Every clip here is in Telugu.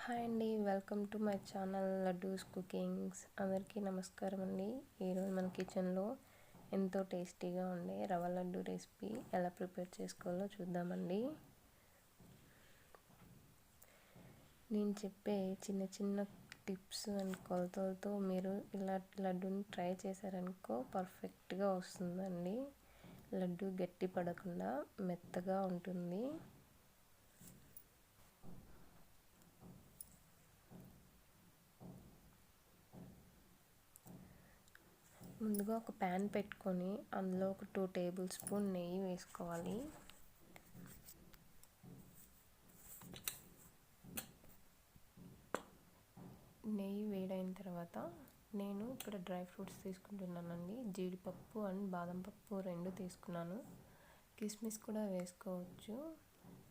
హాయ్ అండి, welcome to my channel Laddus cookings. అందరికీ నమస్కారం అండి. ఈరోజు మన కిచెన్లో ఎంతో టేస్టీగా ఉండే రవ్వ లడ్డు రెసిపీ ఎలా ప్రిపేర్ చేసుకోవాలో చూద్దామండి. నేను చెప్పే చిన్న చిన్న టిప్స్ అండ్ కొలతలతో మీరు ఇలా లడ్డూని ట్రై చేశారనుకో పర్ఫెక్ట్గా వస్తుందండి. లడ్డు గట్టి పడకుండా మెత్తగా ఉంటుంది. ముందుగా ఒక ప్యాన్ పెట్టుకొని అందులో ఒక 2 టేబుల్ స్పూన్ నెయ్యి వేసుకోవాలి. నెయ్యి వేడైన తర్వాత నేను ఇక్కడ డ్రై ఫ్రూట్స్ తీసుకుంటున్నానండి. జీడిపప్పు అండ్ బాదం పప్పు 2 తీసుకున్నాను. కిస్మిస్ కూడా వేసుకోవచ్చు.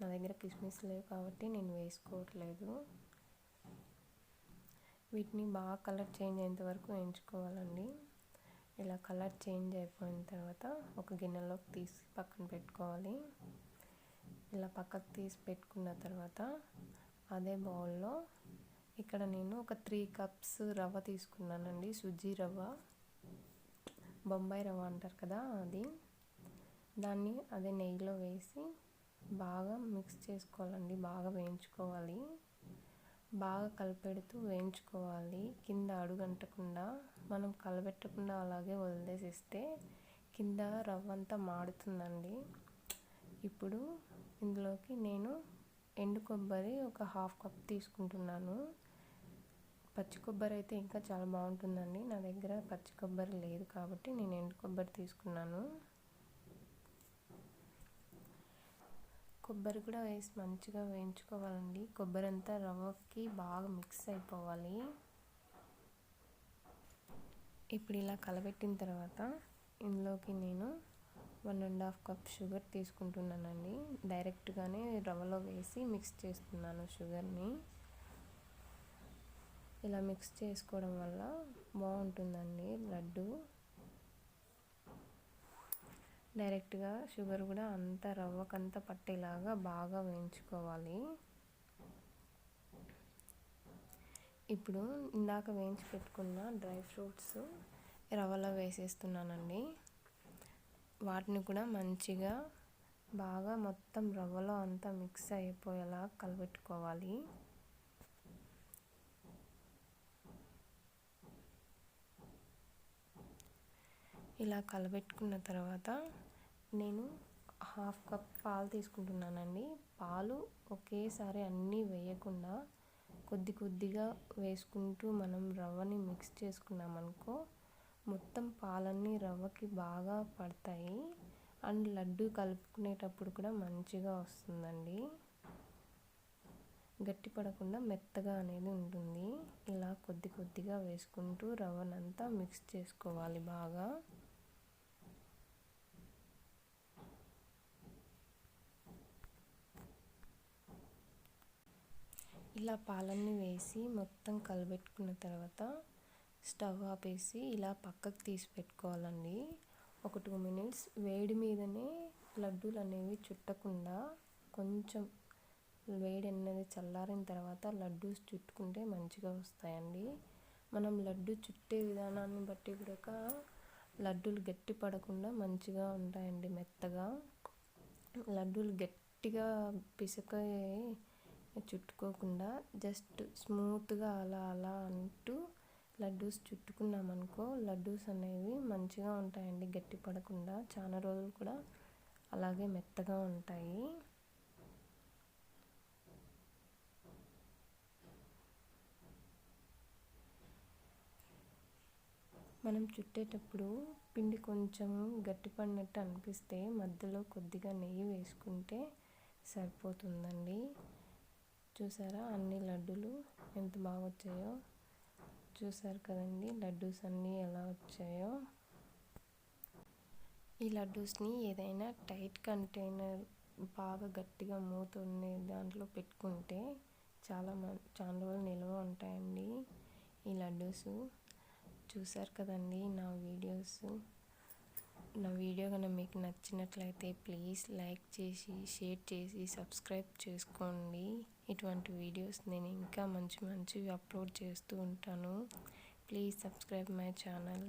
నా దగ్గర కిస్మిస్ లేవు కాబట్టి నేను వేసుకోవట్లేదు. వీటిని బాగా కలర్ చేంజ్ అయ్యేంత వరకు వేయించుకోవాలండి. ఇలా కలర్ చేంజ్ అయిపోయిన తర్వాత ఒక గిన్నెలోకి తీసి పక్కన పెట్టుకోవాలి. ఇలా పక్కకు తీసి పెట్టుకున్న తర్వాత అదే బౌల్లో ఇక్కడ నేను ఒక 3 కప్స్ రవ్వ తీసుకున్నానండి. సుజ్జీ రవ్వ, బొంబాయి రవ్వ అంటారు కదా, అది. దాన్ని అదే నెయ్యిలో వేసి బాగా మిక్స్ చేసుకోవాలండి. బాగా వేయించుకోవాలి. బాగా కలిపెడుతూ వేయించుకోవాలి. కింద అడుగంటకుండా మనం కలబెట్టకుండా అలాగే వదిలేసిస్తే కింద రవ్వ అంతా మాడుతుందండి. ఇప్పుడు ఇందులోకి నేను ఎండు కొబ్బరి ఒక 1/2 కప్ తీసుకుంటున్నాను. పచ్చి కొబ్బరి అయితే ఇంకా చాలా బాగుంటుందండి. నా దగ్గర పచ్చి కొబ్బరి లేదు కాబట్టి నేను ఎండు కొబ్బరి తీసుకున్నాను. కొబ్బరి కూడా వేసి మంచిగా వేయించుకోవాలండి. కొబ్బరి అంతా రవ్వకి బాగా మిక్స్ అయిపోవాలి. ఇప్పుడు ఇలా కలబెట్టిన తర్వాత ఇందులోకి నేను 1.5 కప్ షుగర్ తీసుకుంటున్నానండి. డైరెక్ట్గానే రవ్వలో వేసి మిక్స్ చేస్తున్నాను షుగర్ని. ఇలా మిక్స్ చేసుకోవడం వల్ల బాగుంటుందండి లడ్డు. డైరెక్ట్గా షుగర్ కూడా అంతా రవ్వకంతా పట్టేలాగా బాగా వేయించుకోవాలి. ఇప్పుడు ఇందాక వేయించి పెట్టుకున్న డ్రై ఫ్రూట్స్ రవ్వలో వేసేస్తున్నానండి. వాటిని కూడా మంచిగా బాగా మొత్తం రవ్వలో అంతా మిక్స్ అయిపోయేలా కలబెట్టుకోవాలి. ఇలా కలబెట్టుకున్న తర్వాత నేను 1/2 కప్ పాలు తీసుకుంటున్నానండి. పాలు ఒకేసారి అన్నీ వేయకుండా కొద్ది కొద్దిగా వేసుకుంటూ మనం రవ్వని మిక్స్ చేసుకున్నామనుకో మొత్తం పాలన్నీ రవ్వకి బాగా పడతాయి. అండ్ లడ్డు కలుపుకునేటప్పుడు కూడా మంచిగా వస్తుందండి. గట్టి పడకుండా మెత్తగా అనేది ఉంటుంది. ఇలా కొద్ది కొద్దిగా వేసుకుంటూ రవ్వనంతా మిక్స్ చేసుకోవాలి బాగా. ఇలా పాలన్నీ వేసి మొత్తం కలబెట్టుకున్న తర్వాత స్టవ్ ఆపేసి ఇలా పక్కకు తీసి పెట్టుకోవాలండి. ఒక 2 మినిట్స్ వేడి మీదనే లడ్డూలు అనేవి చుట్టకుండా కొంచెం వేడి అనేది చల్లారిన తర్వాత లడ్డూస్ చుట్టుకుంటే మంచిగా వస్తాయండి. మనం లడ్డు చుట్టే విధానాన్ని బట్టి కూడా లడ్డూలు గట్టి పడకుండా మంచిగా ఉంటాయండి, మెత్తగా. లడ్డూలు గట్టిగా పిసక చుట్టుకోకుండా జస్ట్ స్మూత్గా అలా అలా అంటూ లడ్డూస్ చుట్టుకున్నామనుకో లడ్డూస్ అనేవి మంచిగా ఉంటాయండి, గట్టి పడకుండా. చాలా రోజులు కూడా అలాగే మెత్తగా ఉంటాయి. మనం చుట్టేటప్పుడు పిండి కొంచెం గట్టిపడినట్టు అనిపిస్తే మధ్యలో కొద్దిగా నెయ్యి వేసుకుంటే సరిపోతుందండి. చూసారా అన్ని లడ్డూలు ఎంత బాగా వచ్చాయో? చూసారు కదండి లడ్డూస్ అన్నీ ఎలా వచ్చాయో? ఈ లడ్డూస్ని ఏదైనా టైట్ కంటైనర్ బాగా గట్టిగా మూత ఉండే దాంట్లో పెట్టుకుంటే చాలా రోజులు నిల్వ ఉంటాయండి ఈ లడ్డూస్. చూసారు కదండి నా వీడియోస్. నా వీడియో కనుక మీకు నచ్చినట్లయితే ప్లీజ్ లైక్ చేసి షేర్ చేసి సబ్స్క్రైబ్ చేసుకోండి. ఇటువంటి వీడియోస్ నేను ఇంకా మంచివి అప్లోడ్ చేస్తూ ఉంటాను. Please subscribe my channel.